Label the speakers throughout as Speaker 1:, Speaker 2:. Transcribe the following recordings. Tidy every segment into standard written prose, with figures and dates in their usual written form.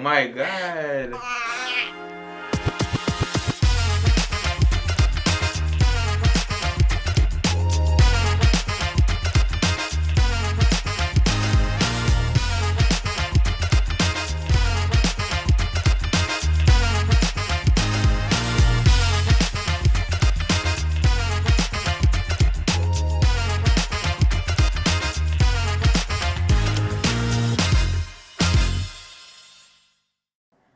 Speaker 1: my god.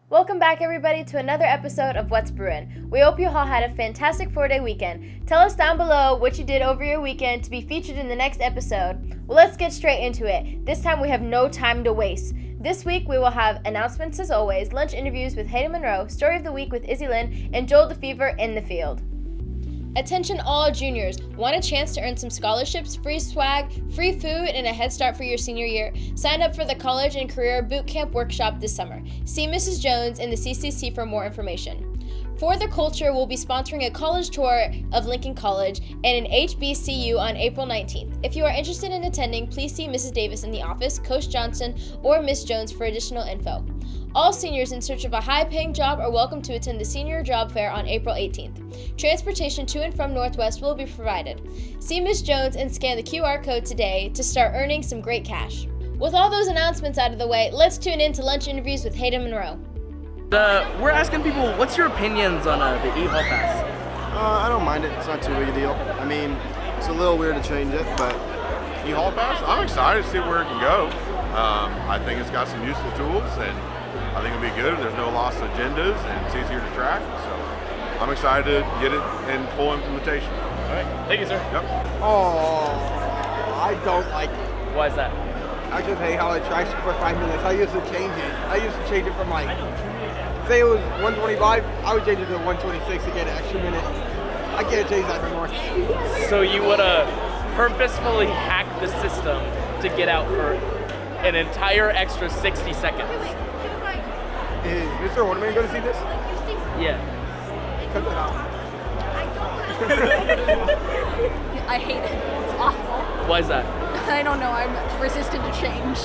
Speaker 2: Welcome back, everybody, to another episode of What's Bruin. We hope you all had a fantastic 4-day weekend. Tell us down below what you did over your weekend to be featured in the next episode. Well, let's get straight into it. This time we have no time to waste. This week we will have announcements as always, lunch interviews with Hayden Monroe, story of the week with Izzy Lynn, and Joel DeFever in the field. Attention all juniors, want a chance to earn some scholarships, free swag, free food, and a head start for your senior year? Sign up for the College and Career Boot Camp Workshop this summer. See Mrs. Jones in the CCC for more information. For the Culture, we'll be sponsoring a college tour of Lincoln College and an HBCU on April 19th. If you are interested in attending, please see Mrs. Davis in the office, Coach Johnson, or Miss Jones for additional info. All seniors in search of a high-paying job are welcome to attend the Senior Job Fair on April 18th. Transportation to and from Northwest will be provided. See Miss Jones and scan the QR code today to start earning some great cash. With all those announcements out of the way, let's tune in to lunch interviews with Hayden Monroe.
Speaker 3: We're asking people, what's your opinions on the e-hall pass?
Speaker 4: I don't mind it. It's not too big a deal. I mean, it's a little weird to change it, but
Speaker 5: E-Hall Pass, I'm excited to see where it can go. I think it's got some useful tools, and I think it'll be good. There's no lost agendas, and it's easier to track. So I'm excited to get it in full implementation.
Speaker 3: All right, thank you, sir.
Speaker 5: Yep.
Speaker 6: Oh, I don't like it.
Speaker 3: Why is that?
Speaker 6: I just hate how it tracks for 5 minutes. I used to change it. I used to change it from like, say it was 125, I would change it to 126 to get an extra minute. I can't change that anymore.
Speaker 3: So you would purposefully hack the system to get out for an entire extra 60 seconds.
Speaker 6: Is Mr. Ornament going to see this?
Speaker 3: Yeah.
Speaker 6: Cut that out.
Speaker 7: I hate it. It's awful.
Speaker 3: Why is that?
Speaker 7: I don't know. I'm resistant to change.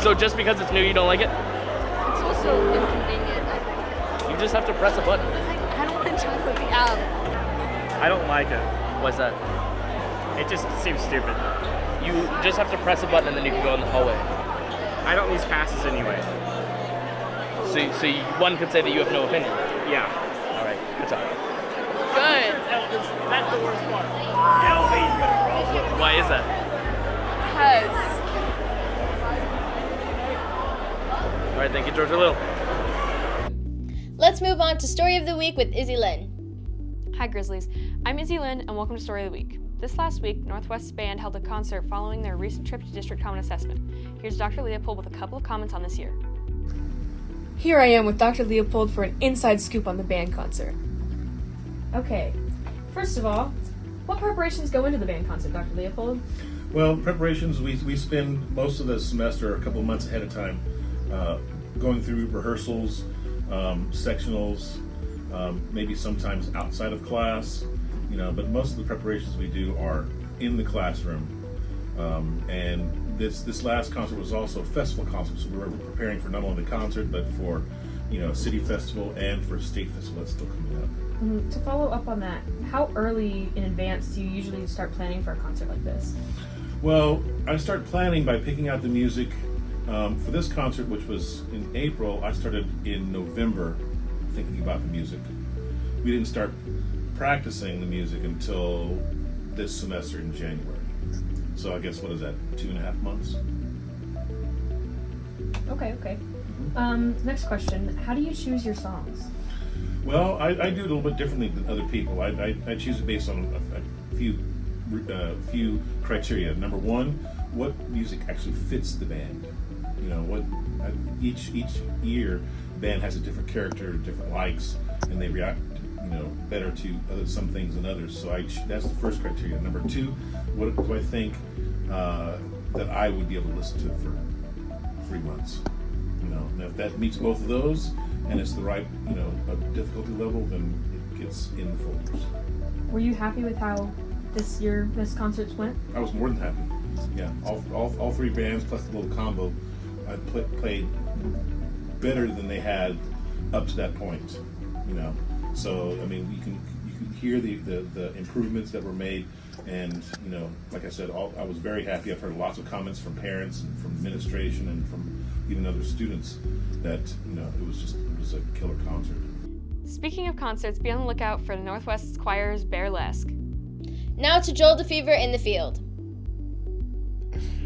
Speaker 3: So just because it's new, you don't like it?
Speaker 7: It's also inconvenient, I think.
Speaker 3: You just have to press a button.
Speaker 7: I don't want to download the app.
Speaker 8: I don't like it.
Speaker 3: Why's that?
Speaker 8: It just seems stupid.
Speaker 3: You just have to press a button and then you can go in the hallway.
Speaker 8: I don't use passes anyway.
Speaker 3: So one could say that you have no opinion.
Speaker 8: Yeah.
Speaker 3: All right, good talk. Good.
Speaker 8: That's the worst part. LB's gonna roll.
Speaker 3: Why is that?
Speaker 7: Because
Speaker 3: All right, thank you, Georgia Little.
Speaker 2: Let's move on to story of the week with Izzy Lynn.
Speaker 9: Hi Grizzlies, I'm Izzy Lynn and welcome to Story of the Week. This last week, Northwest's band held a concert following their recent trip to District Common Assessment. Here's Dr. Leopold with a couple of comments on this year.
Speaker 10: Here I am with Dr. Leopold for an inside scoop on the band concert. Okay, first of all, what preparations go into the band concert, Dr. Leopold?
Speaker 11: Well, preparations, we spend most of the semester a couple of months ahead of time going through rehearsals, sectionals, maybe sometimes outside of class, but most of the preparations we do are in the classroom. And this last concert was also a festival concert, so we were preparing for not only the concert, but for city festival and for state festival that's still coming up.
Speaker 10: To follow up on that, how early in advance do you usually start planning for a concert like this?
Speaker 11: Well, I start planning by picking out the music. For this concert, which was in April, I started in November thinking about the music. We didn't start practicing the music until this semester in January. So I guess, what is that, 2.5 months?
Speaker 10: Okay. Next question, how do you choose your songs?
Speaker 11: Well, I do it a little bit differently than other people. I choose it based on a few criteria. Number one, what music actually fits the band. Each year, the band has a different character, different likes, and they react, better to some things than others. So that's the first criteria. Number two, what do I think that I would be able to listen to for 3 months? And if that meets both of those, and it's the right, difficulty level, then it gets in the folders.
Speaker 10: Were you happy with how this concerts went?
Speaker 11: I was more than happy. Yeah, all three bands plus the little combo, I played better than they had up to that point. You know, so I mean, you can hear the improvements that were made, and you know, like I said, I was very happy. I've heard lots of comments from parents and from administration and from even other students that you know it was a killer concert.
Speaker 9: Speaking of concerts, be on the lookout for the Northwest Choir's Burlesque.
Speaker 2: Now to Joel DeFever in the field.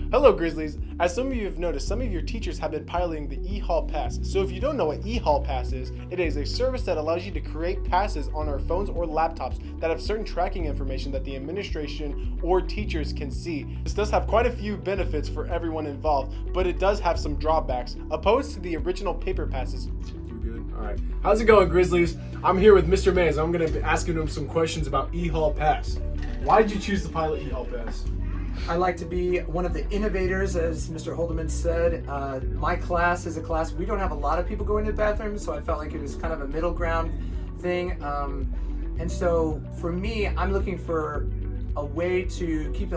Speaker 1: Hello, Grizzlies. As some of you have noticed, some of your teachers have been piloting the e-Hall Pass. So if you don't know what e-Hall Pass is, it is a service that allows you to create passes on our phones or laptops that have certain tracking information that the administration or teachers can see. This does have quite a few benefits for everyone involved, but it does have some drawbacks, opposed to the original paper passes.
Speaker 12: All right. How's it going, Grizzlies? I'm here with Mr. Mays. I'm going to be asking him some questions about e-Hall Pass. Why did you choose to pilot e-Hall Pass?
Speaker 13: I like to be one of the innovators, as Mr. Holdeman said. My class is a class, we don't have a lot of people going to the bathroom, so I felt like it was kind of a middle ground thing. And so for me, I'm looking for a way to keep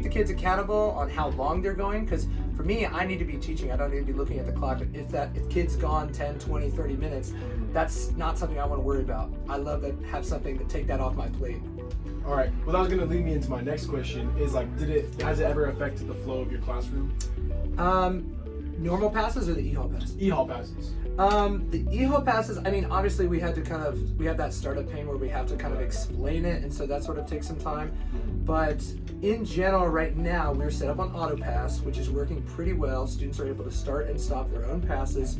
Speaker 13: the kids accountable on how long they're going, because for me, I need to be teaching. I don't need to be looking at the clock. If kids gone 10, 20, 30 minutes, that's not something I want to worry about. I love to have something to take that off my plate.
Speaker 12: All right. Well, that was going to lead me into my next question. Is like, has it ever affected the flow of your classroom?
Speaker 13: Normal passes or the e-Hall pass?
Speaker 12: E-Hall passes.
Speaker 13: The e-Hall passes, I mean, obviously we have that startup pain where we have to kind of explain it, and so that sort of takes some time. But in general, right now, we're set up on AutoPass, which is working pretty well. Students are able to start and stop their own passes,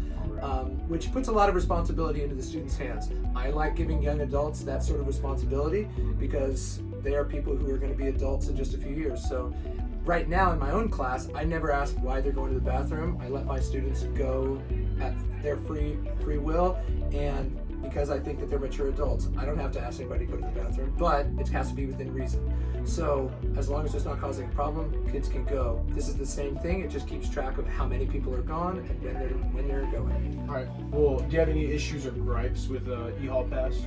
Speaker 13: which puts a lot of responsibility into the students' hands. I like giving young adults that sort of responsibility because they are people who are going to be adults in just a few years. So right now in my own class, I never ask why they're going to the bathroom. I let my students go at their free will, and because I think that they're mature adults, I don't have to ask anybody to go to the bathroom, but it has to be within reason. So as long as it's not causing a problem, kids can go. This is the same thing, it just keeps track of how many people are gone and when they're going.
Speaker 12: All right. Well, do you have any issues or gripes with e-Hall Pass?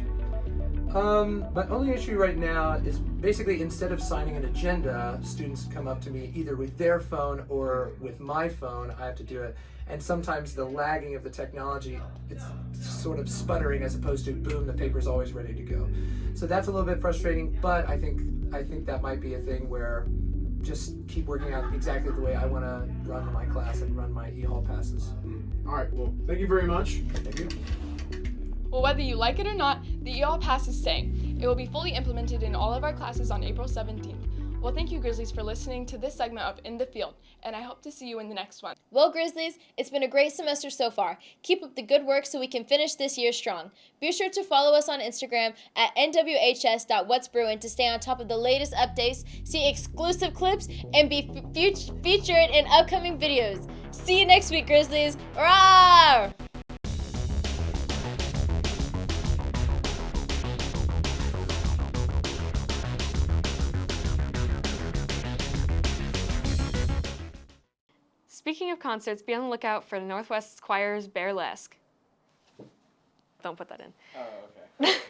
Speaker 13: My only issue right now is basically instead of signing an agenda, students come up to me either with their phone or with my phone. I have to do it. And sometimes the lagging of the technology, it's sort of sputtering as opposed to boom, the paper's always ready to go. So that's a little bit frustrating, but I think that might be a thing where just keep working out exactly the way I want to run my class and run my e-Hall passes.
Speaker 12: All right. Well, thank you very much.
Speaker 13: Thank you.
Speaker 7: Well, whether you like it or not, the e-Hall Pass is staying. It will be fully implemented in all of our classes on April 17th. Well, thank you, Grizzlies, for listening to this segment of In the Field, and I hope to see you in the next one.
Speaker 2: Well, Grizzlies, it's been a great semester so far. Keep up the good work so we can finish this year strong. Be sure to follow us on Instagram at nwhs.whatsbruin to stay on top of the latest updates, see exclusive clips, and be featured in upcoming videos. See you next week, Grizzlies. Roar!
Speaker 9: Speaking of concerts, be on the lookout for the Northwest Choir's Burlesque. Don't put that in.
Speaker 1: Oh, okay.